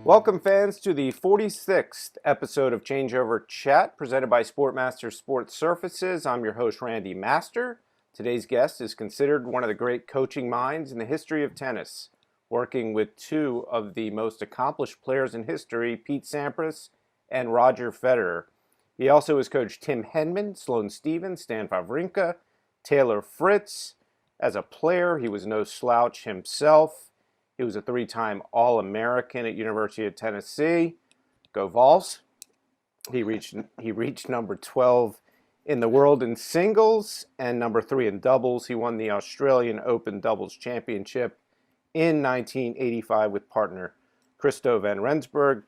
Welcome, fans, to the 46th episode of Changeover Chat, presented by Sportmaster Sports Surfaces. I'm your host, Randy Master. Today's guest is considered one of the great coaching minds in the history of tennis, working with two of the most accomplished players in history, Pete Sampras and Roger Federer. He also has coached Tim Henman, Sloane Stephens, Stan Wawrinka, Taylor Fritz. As a player, he was no slouch himself. He was a three-time All-American at University of Tennessee. Go Vols. He reached number 12 in the world in singles and number 3 in doubles. He won the Australian Open Doubles Championship in 1985 with partner Christo van Rensburg.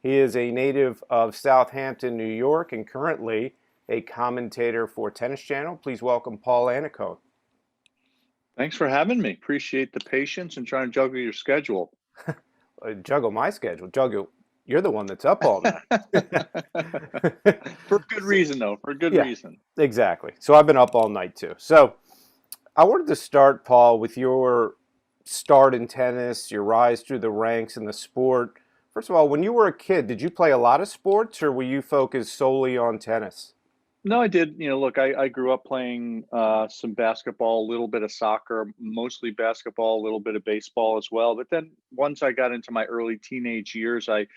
He is a native of Southampton, New York, and currently a commentator for Tennis Channel. Please welcome Paul Annacone. Thanks for having me. Appreciate the patience and trying to juggle your schedule. Juggle my schedule. You're the one that's up all night. For good reason, though. For good reason. Exactly. So I've been up all night, too. So I wanted to start, Paul, with your start in tennis, your rise through the ranks in the sport. First of all, when you were a kid, did you play a lot of sports, or were you focused solely on tennis? No, I did. Look, I grew up playing some basketball, a little bit of soccer, mostly basketball, a little bit of baseball as well. But then once I got into my early teenage years, I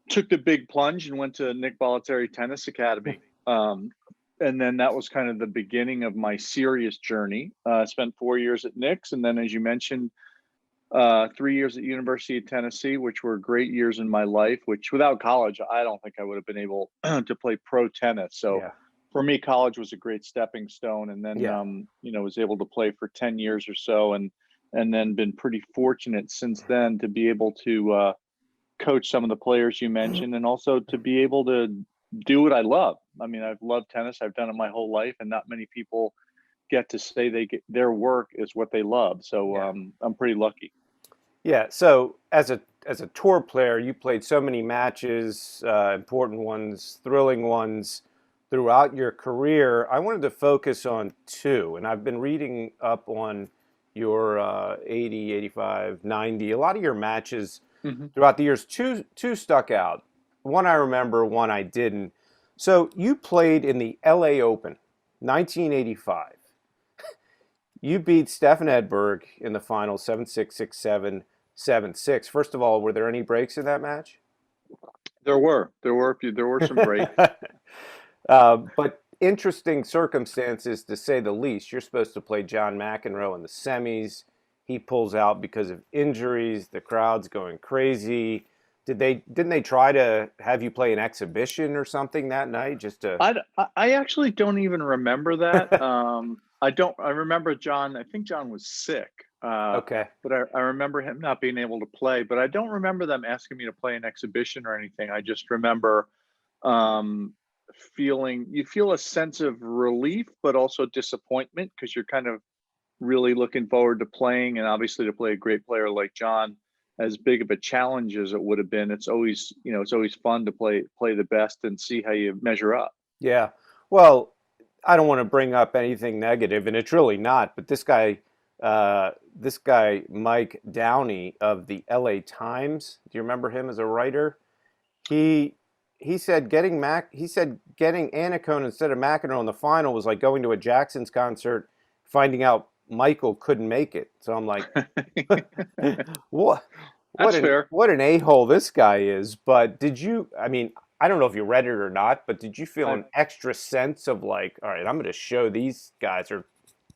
took the big plunge and went to Nick Bollettieri Tennis Academy. And then that was kind of the beginning of my serious journey. I spent 4 years at Nick's, and then, as you mentioned, 3 years at University of Tennessee, which were great years in my life, which without college, I don't think I would have been able to play pro tennis. So for me, college was a great stepping stone, and then was able to play for 10 years or so, and then been pretty fortunate since then to be able to coach some of the players you mentioned, and also to be able to do what I love. I mean, I've loved tennis. I've done it my whole life, and not many people get to say their work is what they love. So I'm pretty lucky. Yeah. So as a tour player, you played so many matches, important ones, thrilling ones, throughout your career. I wanted to focus on two, and I've been reading up on your 80, 85, 90, a lot of your matches throughout the years. Two stuck out. One I remember, one I didn't. So you played in the LA Open, 1985. You beat Stefan Edberg in the final 7-6, 6-7, 7-6. First of all, were there any breaks in that match? There were some breaks. But interesting circumstances, to say the least. You're supposed to play John McEnroe in the semis. He pulls out because of injuries. The crowd's going crazy. Didn't they try to have you play an exhibition or something that night? I actually don't even remember that. I remember John. I think John was sick. Okay. But I remember him not being able to play. But I don't remember them asking me to play an exhibition or anything. I just remember you feel a sense of relief, but also disappointment, because you're kind of really looking forward to playing, and obviously to play a great player like John, as big of a challenge as it would have been. It's always fun to play the best and see how you measure up. Yeah. Well, I don't want to bring up anything negative, and it's really not, but this guy, Mike Downey of the LA Times, do you remember him as a writer? He said getting Annacone instead of McEnroe in the final was like going to a Jackson's concert, finding out Michael couldn't make it. So I'm like, what an a-hole this guy is. But I don't know if you read it or not, but did you feel an extra sense of like, all right, I'm going to show these guys, or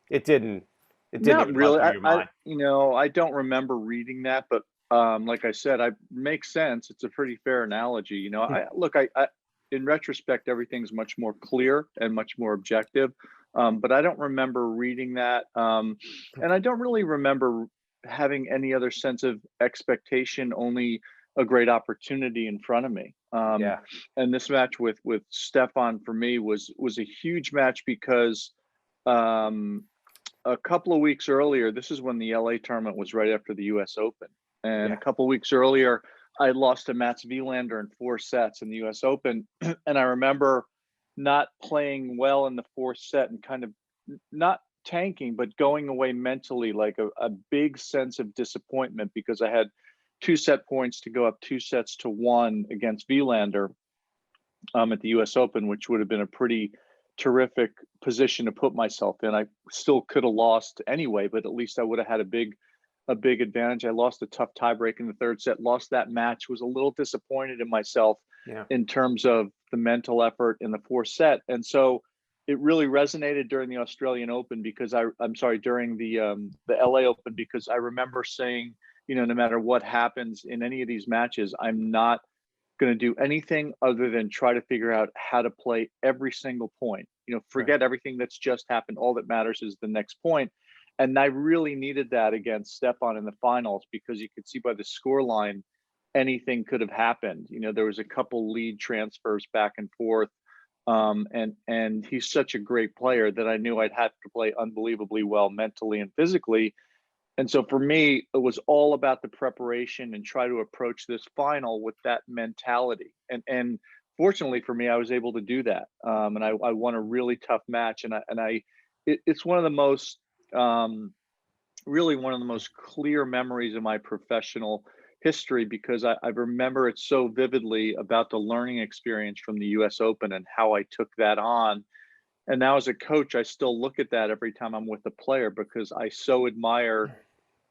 it didn't Not really. your mind? I don't remember reading that, but like I said, makes sense. It's a pretty fair analogy. I in retrospect, everything's much more clear and much more objective. But I don't remember reading that. And I don't really remember having any other sense of expectation, only a great opportunity in front of me. And this match with Stefan for me was a huge match because a couple of weeks earlier, this is when the LA tournament was right after the US Open. And a couple of weeks earlier, I lost to Mats Wilander in 4 sets in the US Open. And I remember not playing well in the 4th set and kind of not tanking, but going away mentally like a big sense of disappointment, because I had 2 set points to go up 2-1 against Vilander at the U.S. Open, which would have been a pretty terrific position to put myself in. I still could have lost anyway, but at least I would have had a big advantage. I lost a tough tiebreak in the third set, lost that match, was a little disappointed in myself Yeah. in terms of the mental effort in the fourth set. And so it really resonated during the Australian Open because I'm sorry, during the LA Open, because I remember saying, no matter what happens in any of these matches, I'm not going to do anything other than try to figure out how to play every single point. Forget everything that's just happened. All that matters is the next point. And I really needed that against Stepan in the finals because you could see by the score line, anything could have happened. There was a couple lead transfers back and forth. And he's such a great player that I knew I'd have to play unbelievably well mentally and physically. And so for me, it was all about the preparation and try to approach this final with that mentality. And fortunately for me, I was able to do that. And I won a really tough match. It's one of the most, really one of the most clear memories of my professional history because I remember it so vividly about the learning experience from the US Open and how I took that on. And now as a coach, I still look at that every time I'm with a player because I so admire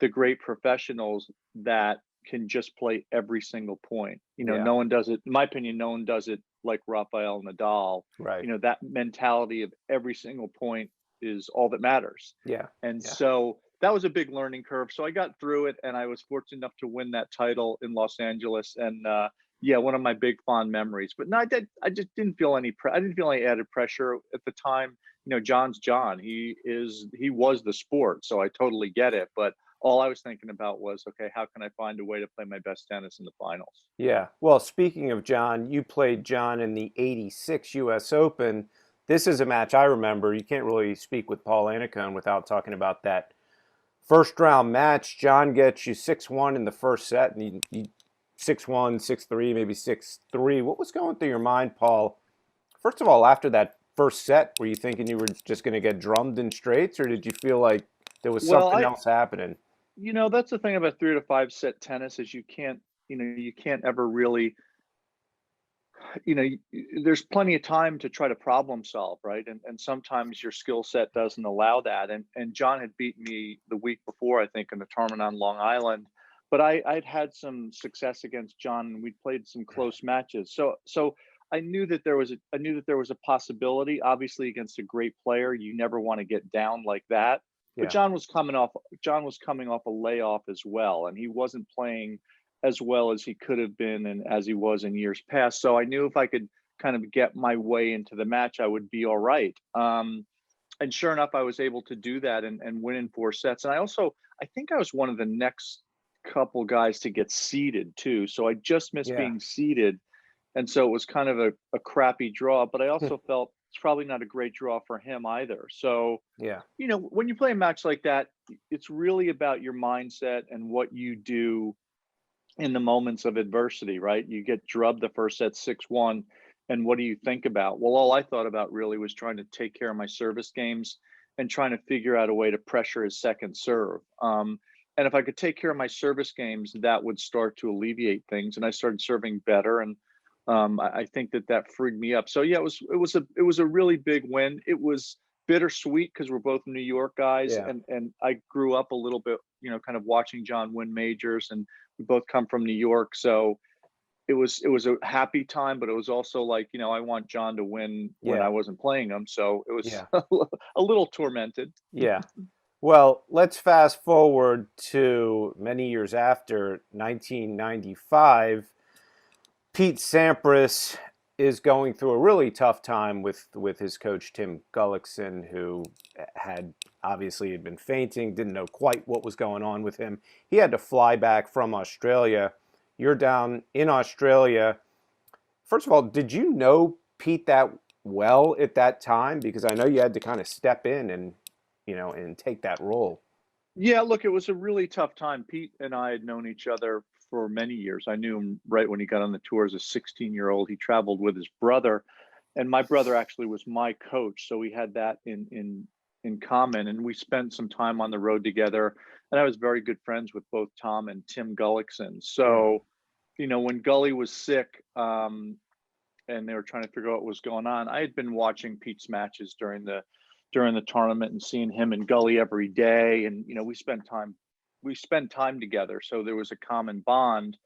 the great professionals that can just play every single point. No one does it, in my opinion, no one does it like Rafael Nadal. Right. That mentality of every single point is all that matters. Yeah. And so that was a big learning curve. So I got through it and I was fortunate enough to win that title in Los Angeles. And one of my big fond memories. But no, I just didn't feel any I didn't feel any added pressure at the time. John's John. He was the sport. So I totally get it. But all I was thinking about was, okay, how can I find a way to play my best tennis in the finals? Yeah. Well, speaking of John, you played John in the '86 U.S. Open. This is a match I remember. You can't really speak with Paul Annacone without talking about that first round match. John gets you 6-1 in the first set, and you 6-1, 6-3, maybe 6-3. What was going through your mind, Paul? First of all, after that first set, were you thinking you were just going to get drummed in straights, or did you feel like there was something else happening? That's the thing about 3 to 5 set tennis is you can't ever really, there's plenty of time to try to problem solve, right? And sometimes your skill set doesn't allow that. And John had beaten me the week before, I think, in the tournament on Long Island. But I'd had some success against John, and we'd played some close matches. So I knew that there was a possibility. Obviously, against a great player, you never want to get down like that. But John was coming off a layoff as well, and he wasn't playing as well as he could have been and as he was in years past. So I knew if I could kind of get my way into the match, I would be all right. And sure enough, I was able to do that and win in 4 sets. And I think I was one of the next couple guys to get seeded too. So I just missed being seeded. And so it was kind of a crappy draw, but I also felt it's probably not a great draw for him either. So, when you play a match like that, it's really about your mindset and what you do in the moments of adversity, right? You get drubbed the first set 6-1. And what do you think about? Well, all I thought about really was trying to take care of my service games and trying to figure out a way to pressure his second serve. And if I could take care of my service games, that would start to alleviate things. And I started serving better. And I think that freed me up. So it was a really big win. It was bittersweet because we're both New York guys, and I grew up a little bit, kind of watching John win majors, and we both come from New York. So it was a happy time, but it was also like, I want John to win when I wasn't playing him. So it was a little tormented. Yeah. Well, let's fast forward to many years after 1995. Pete Sampras is going through a really tough time with his coach, Tim Gullickson, who had been fainting, didn't know quite what was going on with him. He had to fly back from Australia. You're down in Australia. First of all, did you know Pete that well at that time? Because I know you had to kind of step in and take that role. Yeah, look, it was a really tough time. Pete and I had known each other for many years. I knew him right when he got on the tour as a 16-year-old. He traveled with his brother, and my brother actually was my coach. So we had that in in common, and we spent some time on the road together. And I was very good friends with both Tom and Tim Gullickson. Yeah. So, when Gully was sick, and they were trying to figure out what was going on, I had been watching Pete's matches during the tournament and seeing him and Gully every day, and we spent time together, so there was a common bond.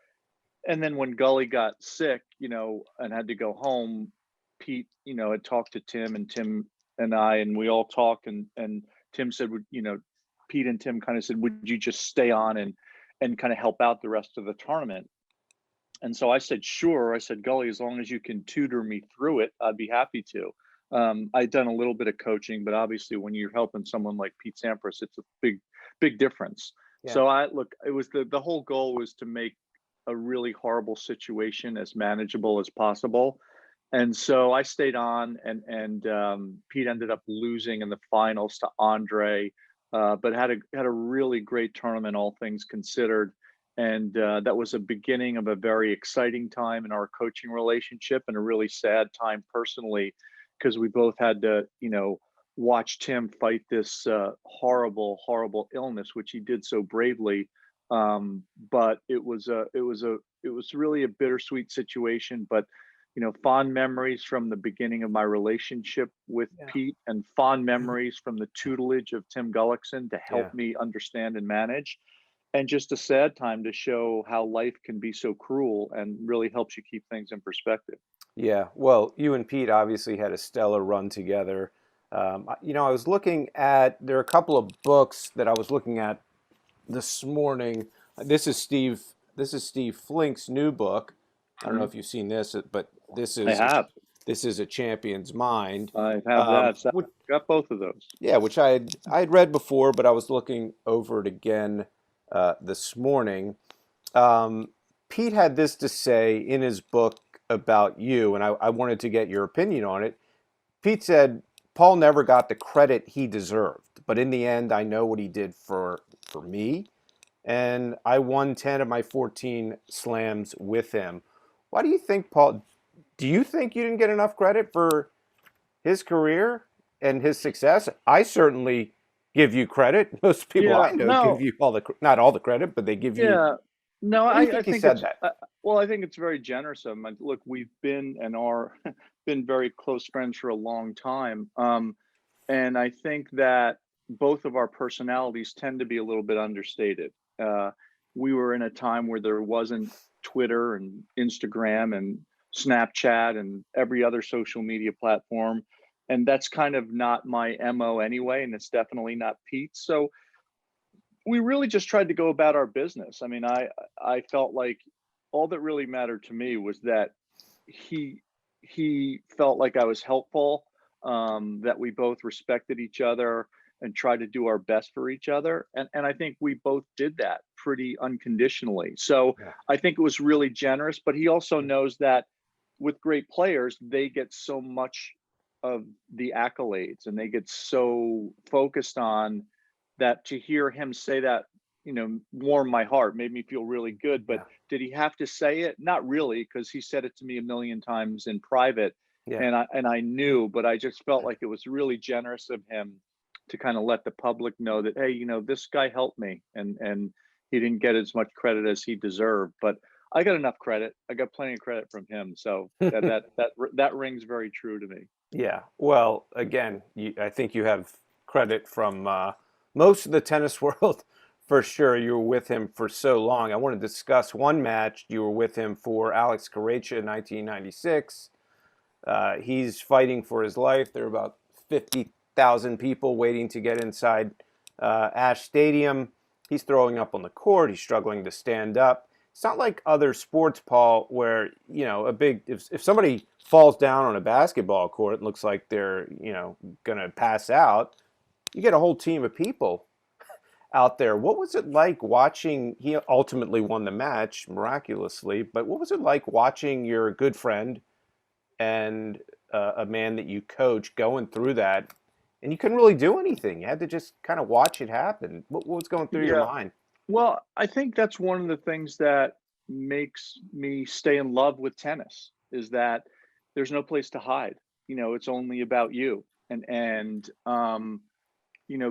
And then when Gully got sick, and had to go home, Pete, had talked to Tim, and Tim and I, and we all talked, and Tim said, Pete and Tim kind of said, would you just stay on and kind of help out the rest of the tournament? And so I said, sure. I said, Gully, as long as you can tutor me through it, I'd be happy to. I'd done a little bit of coaching, but obviously when you're helping someone like Pete Sampras, it's a big difference. Yeah. So it was the whole goal was to make a really horrible situation as manageable as possible. And so I stayed on, and Pete ended up losing in the finals to Andre, but had a really great tournament, all things considered. And that was a beginning of a very exciting time in our coaching relationship, and a really sad time personally, because we both had to, watch Tim fight this horrible illness, which he did so bravely. But it was really a bittersweet situation. But fond memories from the beginning of my relationship with Yeah. Pete, and fond memories from the tutelage of Tim Gullickson to help Yeah. me understand and manage, and just a sad time to show how life can be so cruel, and really helps you keep things in perspective. Yeah. Well, you and Pete obviously had a stellar run together. I was looking at, there are a couple of books that I was looking at this morning. This is Steve Flink's new book. I don't know Mhm. if you've seen this, but this I is have. this is a champion's mind. I have that. So Which, got both of those. yeah, which I had read before, but I was looking over it again this morning. Um, Pete had this to say in his book about you, and I wanted to get your opinion on it. Pete said, Paul never got the credit he deserved, but in the end, I know what he did for me, and I won 10 of my 14 slams with him. Why do you think, Paul? Do you think you didn't get enough credit for his career and his success? I certainly give you credit. Most people I Yeah, know give no, you not all the credit, but they give you. yeah, no, Why do you I think he think said it's that? well, I think it's very generous of him. Look, we've been and are been very close friends for a long time. And I think that both of our personalities tend to be a little bit understated. Uh, we were in a time where there wasn't Twitter and Instagram and Snapchat and every other social media platform. And that's kind of not my MO anyway. And it's definitely not Pete's. So we really just tried to go about our business. I mean, I felt like all that really mattered to me was that he he felt like I was helpful, that we both respected each other and tried to do our best for each other, and I think we both did that pretty unconditionally. So Yeah. I think it was really generous, but he also knows that with great players, they get so much of the accolades, and they get so focused on that. To hear him say that, warmed my heart, made me feel really good. But Yeah. did he have to say it? Not really, because he said it to me a million times in private, Yeah. and I knew, but I just felt like it was really generous of him to kind of let the public know that, hey, this guy helped me, and he didn't get as much credit as he deserved, but I got enough credit. I got plenty of credit from him, so that rings very true to me. Yeah. Well, again, I think you have credit from most of the tennis world for sure. You were with him for so long. I want to discuss one match you were with him for, Alex Korecha in 1996. He's fighting for his life. There are about 50,000 people waiting to get inside Ash Stadium. He's throwing up on the court. He's struggling to stand up. It's not like other sports, Paul, where, if somebody falls down on a basketball court, it looks like they're, going to pass out. You get a whole team of people out there. What was it like watching? He ultimately won the match miraculously, but what was it like watching your good friend and a man that you coach going through that, and you couldn't really do anything? You had to just kind of watch it happen. What was going through your Yeah. mind? Well, I think that's one of the things that makes me stay in love with tennis, is that there's no place to hide. It's only about you. And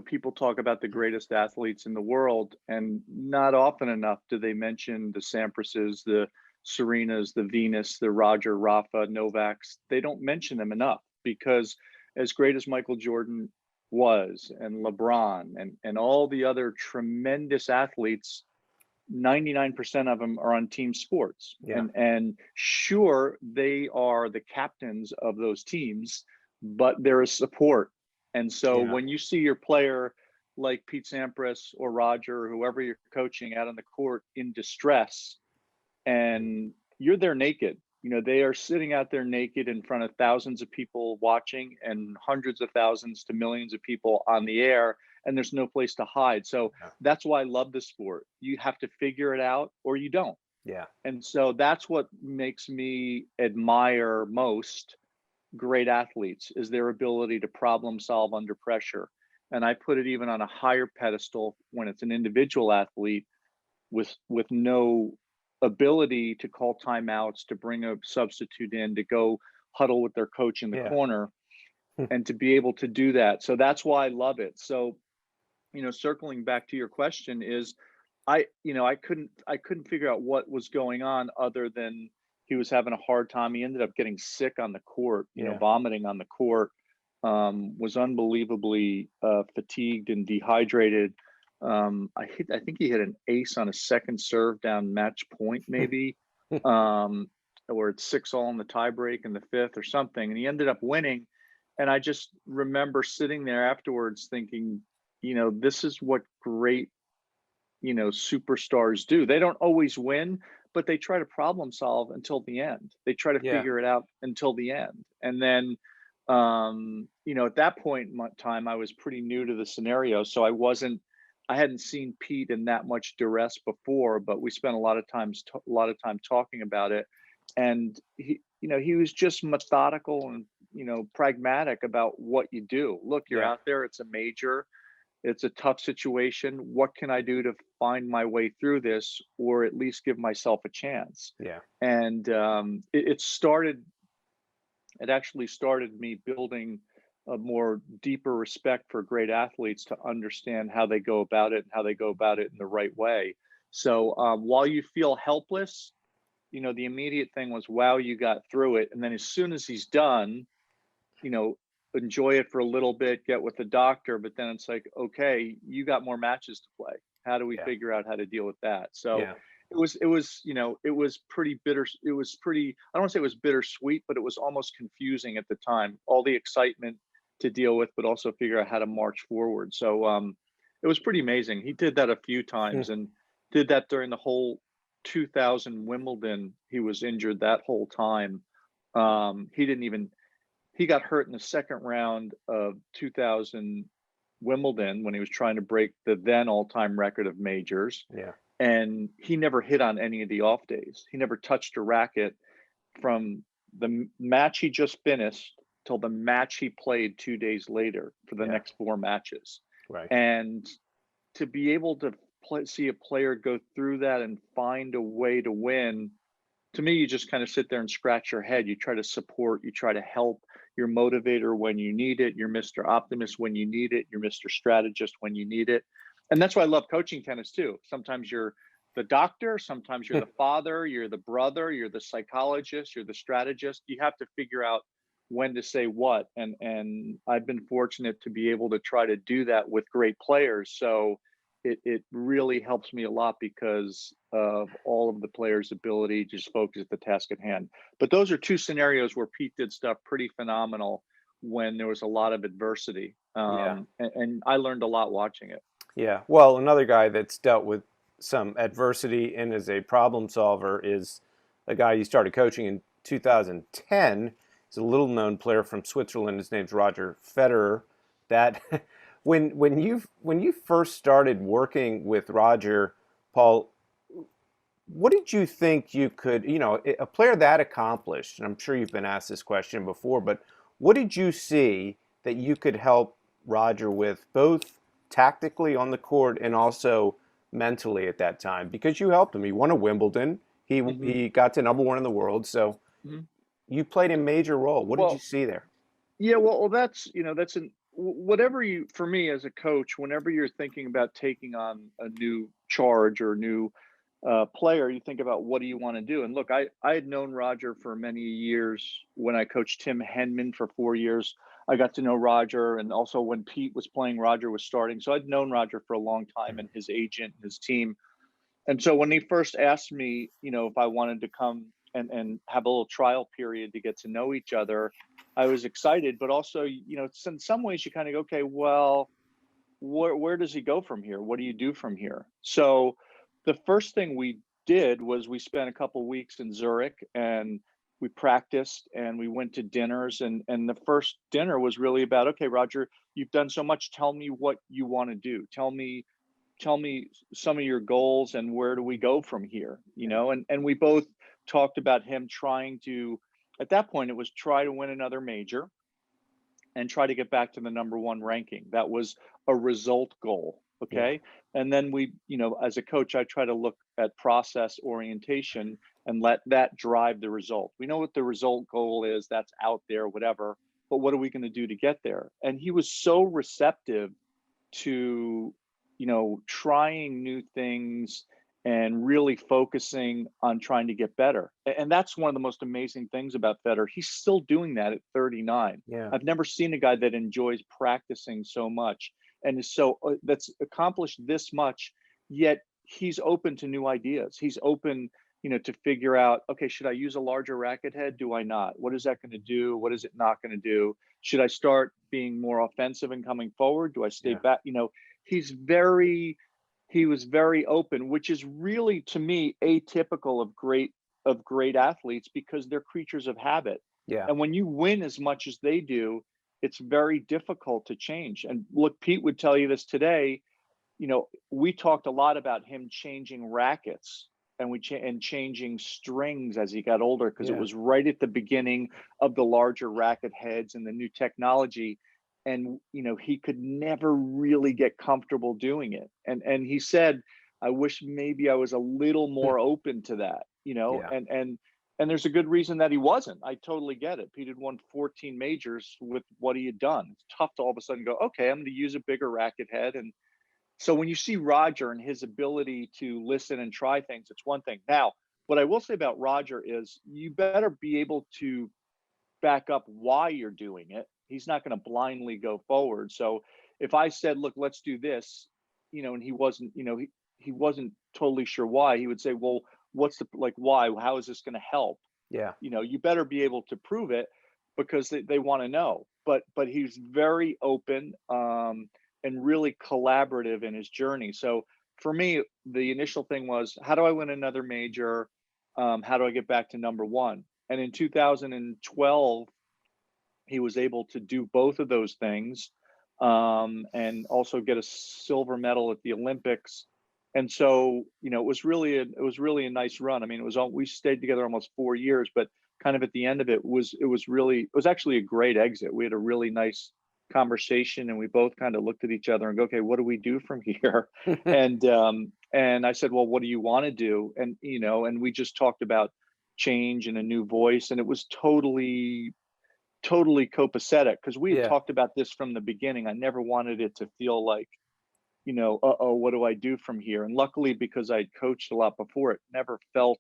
people talk about the greatest athletes in the world, and not often enough do they mention the Samprases, the Serenas, the Venus, the Roger, Rafa, Novaks. They don't mention them enough because as great as Michael Jordan was, and LeBron, and all the other tremendous athletes, 99% of them are on team sports. Yeah. And sure, they are the captains of those teams, but there is support. And so Yeah. when you see your player like Pete Sampras or Roger or whoever you're coaching out on the court in distress, and you're there naked, they are sitting out there naked in front of thousands of people watching and hundreds of thousands to millions of people on the air, and there's no place to hide. So Yeah. that's why I love the sport. You have to figure it out or you don't. Yeah. And so that's what makes me admire most great athletes, is their ability to problem solve under pressure. And I put it even on a higher pedestal when it's an individual athlete with no ability to call timeouts, to bring a substitute in, to go huddle with their coach in the Yeah. corner, and to be able to do that. So that's why I love it. So, circling back to your question is, I couldn't figure out what was going on other than he was having a hard time. He ended up getting sick on the court, Yeah. vomiting on the court, was unbelievably fatigued and dehydrated. I think he hit an ace on a second serve down match point, maybe, or it's 6-all in the tiebreak in the fifth or something, and he ended up winning. And I just remember sitting there afterwards thinking, this is what great, superstars do. They don't always win, but they try to problem solve until the end. They try to Yeah. figure it out until the end. And then, at that point in my time, I was pretty new to the scenario. So I hadn't seen Pete in that much duress before, but we spent a lot of time talking about it. And he was just methodical and, pragmatic about what you do. Look, you're Yeah. out there. It's a major. It's a tough situation. What can I do to find my way through this, or at least give myself a chance? Yeah. And it actually started me building a more deeper respect for great athletes, to understand how they go about it and how they go about it in the right way. So while you feel helpless, the immediate thing was, wow, you got through it. And then as soon as he's done, enjoy it for a little bit, get with the doctor, but then it's like, okay, you got more matches to play. How do we Yeah. figure out how to deal with that? So Yeah. it was pretty bitter. It was pretty, I don't want to say it was bittersweet, but it was almost confusing at the time. All the excitement to deal with, but also figure out how to march forward. So it was pretty amazing. He did that a few times, and did that during the whole 2000 Wimbledon. He was injured that whole time. He got hurt in the second round of 2000 Wimbledon when he was trying to break the then all-time record of majors. Yeah. And he never hit on any of the off days. He never touched a racket from the match he just finished till the match he played 2 days later for the Yeah. next 4 matches. Right. And to be able to see a player go through that and find a way to win, to me, you just kind of sit there and scratch your head. You try to support, you try to help. Your motivator when you need it. You're Mr. Optimist when you need it. You're Mr. Strategist when you need it. And that's why I love coaching tennis too. Sometimes you're the doctor, sometimes you're the father, you're the brother, you're the psychologist, you're the strategist. You have to figure out when to say what. And I've been fortunate to be able to try to do that with great players. So it really helps me a lot because of all of the players' ability to just focus at the task at hand. But those are two scenarios where Pete did stuff pretty phenomenal when there was a lot of adversity. And I learned a lot watching it. Yeah. Well, another guy that's dealt with some adversity and is a problem solver is a guy you started coaching in 2010. He's a little known player from Switzerland. His name's Roger Federer. That when you first started working with Roger, Paul, what did you think you could, a player that accomplished, and I'm sure you've been asked this question before, but what did you see that you could help Roger with, both tactically on the court and also mentally at that time? Because you helped him. He won a Wimbledon. He got to #1 in the world. So you played a major role. What did you see there? Yeah, well, that's whatever you, for me as a coach, whenever you're thinking about taking on a new charge or new player, you think about what do you want to do. And look, I had known Roger for many years when I coached Tim Henman for 4 years. I got to know Roger, and also when Pete was playing, Roger was starting. So I'd known Roger for a long time, and his agent and his team. And so when he first asked me, if I wanted to come and have a little trial period to get to know each other, I was excited, but also, in some ways you kind of go, okay, well, where does he go from here? What do you do from here? So the first thing we did was we spent a couple of weeks in Zurich, and we practiced and we went to dinners, and the first dinner was really about, okay, Roger, you've done so much. Tell me what you want to do. Tell me some of your goals, and where do we go from here, and we both talked about him trying to, at that point it was try to win another major and try to get back to the number one ranking. That was a result goal. Yeah. Okay. And then we, as a coach, I try to look at process orientation and let that drive the result. We know what the result goal is, that's out there, whatever, but what are we going to do to get there? And he was so receptive to, trying new things and really focusing on trying to get better. And that's one of the most amazing things about Federer. He's still doing that at 39. Yeah. I've never seen a guy that enjoys practicing so much and is so that's accomplished this much, yet he's open to new ideas. He's open, to figure out, okay, should I use a larger racket head? Do I not? What is that going to do? What is it not going to do? Should I start being more offensive and coming forward? Do I stay Yeah. back? He's very he was very open, which is really, to me, atypical of great athletes, because they're creatures of habit. Yeah. And when you win as much as they do, it's very difficult to change. And look, Pete would tell you this today. We talked a lot about him changing rackets, and changing strings as he got older, because it Yeah. was right at the beginning of the larger racket heads and the new technology. And he could never really get comfortable doing it. And he said, I wish maybe I was a little more open to that. Yeah. And there's a good reason that he wasn't. I totally get it. Pete had won 14 majors with what he had done. It's tough to all of a sudden go, okay, I'm going to use a bigger racket head. And so when you see Roger and his ability to listen and try things, it's one thing. Now, what I will say about Roger is you better be able to back up why you're doing it. He's not going to blindly go forward. So if I said, look, let's do this, and he wasn't totally sure why, he would say, well, what's the, like, why? How is this going to help? Yeah. You better be able to prove it, because they want to know. But he's very open, and really collaborative in his journey. So for me, the initial thing was, how do I win another major? How do I get back to number one? And in 2012, he was able to do both of those things, and also get a silver medal at the Olympics. And so, it was really a nice run. I mean, we stayed together almost 4 years, but kind of at the end of it was actually a great exit. We had a really nice conversation, and we both kind of looked at each other and go, okay, what do we do from here? And I said, well, what do you want to do? And we just talked about change and a new voice, and it was totally copacetic, because we had Yeah. talked about this from the beginning. I never wanted it to feel like, uh-oh, what do I do from here? And luckily, because I'd coached a lot before, it never felt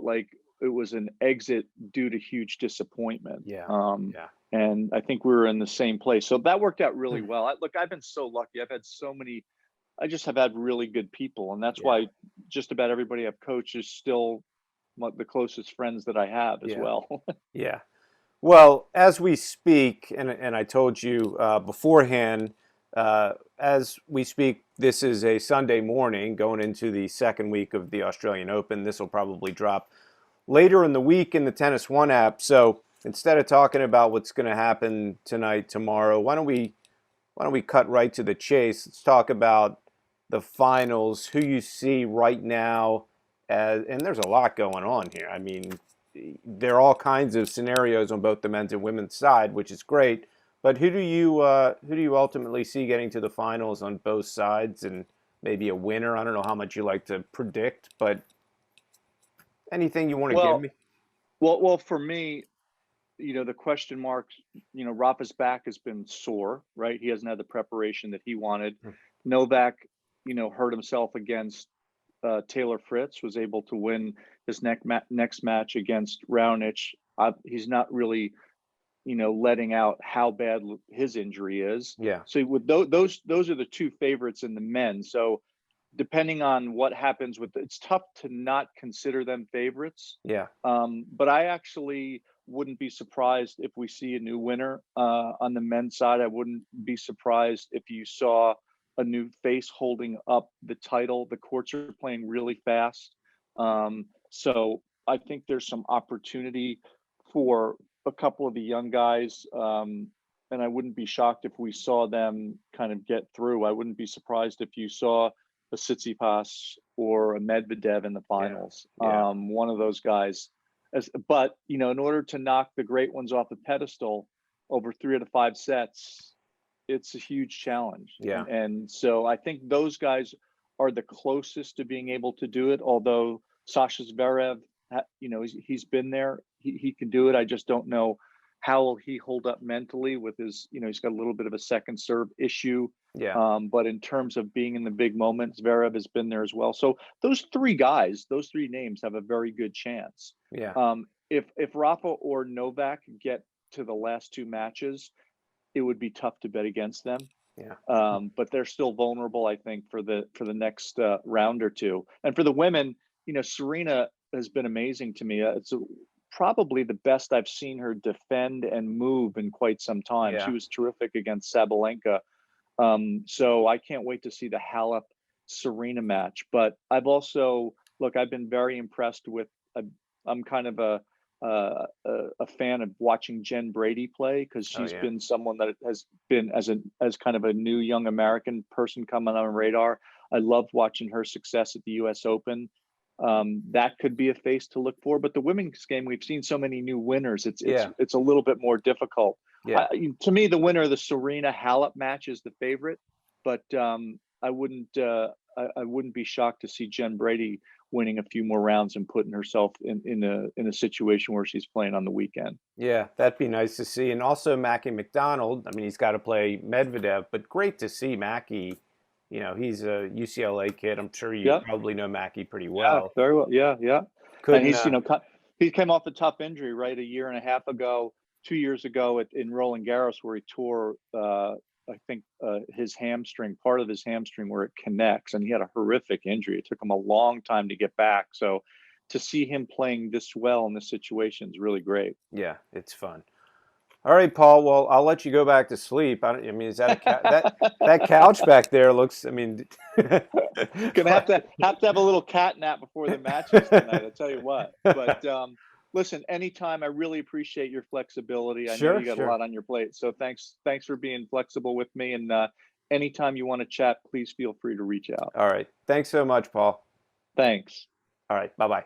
like it was an exit due to huge disappointment. Yeah. Yeah. And I think we were in the same place. So that worked out really well. Look, I've been so lucky. I just have had really good people. And that's Yeah. why just about everybody I've coached is still the closest friends that I have as Yeah. well. Yeah. Well, as we speak, and I told you beforehand, as we speak, this is a Sunday morning going into the second week of the Australian Open. This will probably drop later in the week in the Tennis One app. So instead of talking about what's going to happen tonight, tomorrow, why don't we cut right to the chase? Let's talk about the finals, who you see right now, and there's a lot going on here. I mean, there are all kinds of scenarios on both the men's and women's side, which is great. But who do you ultimately see getting to the finals on both sides, and maybe a winner? I don't know how much you like to predict, but anything you want to give Well, me? well, for me, the question marks, Rafa's back has been sore, right? He hasn't had the preparation that he wanted. Mm. Novak, hurt himself against Taylor Fritz, was able to win his next match against Raonic. He's not really, letting out how bad his injury is. Yeah. So with those are the two favorites in the men. So depending on what happens it's tough to not consider them favorites. Yeah. But I actually wouldn't be surprised if we see a new winner on the men's side. I wouldn't be surprised if you saw a new face holding up the title. The courts are playing really fast. So I think there's some opportunity for a couple of the young guys. And I wouldn't be shocked if we saw them kind of get through. I wouldn't be surprised if you saw a Tsitsipas or a Medvedev in the finals. Yeah. One of those guys. But in order to knock the great ones off the pedestal over 3 out of 5 sets, it's a huge challenge. Yeah. And so I think those guys are the closest to being able to do it. Although Sasha Zverev, he's been there. He can do it. I just don't know how will he hold up mentally with his, he's got a little bit of a second serve issue. Yeah. But in terms of being in the big moments, Zverev has been there as well. So those three names have a very good chance. Yeah. If Rafa or Novak get to the last 2 matches, it would be tough to bet against them. Yeah. But they're still vulnerable, I think, for the next round or two. And for the women, Serena has been amazing to me. It's probably the best I've seen her defend and move in quite some time. Yeah. She was terrific against Sabalenka. So I can't wait to see the Halep Serena match. But I've been very impressed with. I'm kind of a fan of watching Jen Brady play, because she's been someone that has been as kind of a new young American person coming on radar. I loved watching her success at the U.S. Open. That could be a face to look for. But the women's game, we've seen so many new winners. It's a little bit more difficult. Yeah. To me, the winner of the Serena Halep match is the favorite, but I wouldn't be shocked to see Jen Brady winning a few more rounds and putting herself in a situation where she's playing on the weekend. Yeah, that'd be nice to see. And also Mackie McDonald. I mean, he's got to play Medvedev, but great to see Mackie. He's a UCLA kid. I'm sure you probably know Mackie pretty well. Yeah, very well. Yeah. Couldn't, and he's he came off a tough injury, right? A year and a half ago, 2 years ago in Roland Garros, where he tore I think his hamstring, part of his hamstring where it connects, and he had a horrific injury. It took him a long time to get back. So to see him playing this well in this situation is really great. Yeah, it's fun. All right, Paul. Well, I'll let you go back to sleep. I mean, is that that couch back there looks? I mean, gonna have to have a little cat nap before the matches tonight. I'll tell you what. But listen, anytime. I really appreciate your flexibility. I know you got a lot on your plate, so thanks for being flexible with me. And anytime you want to chat, please feel free to reach out. All right. Thanks so much, Paul. Thanks. All right. Bye-bye.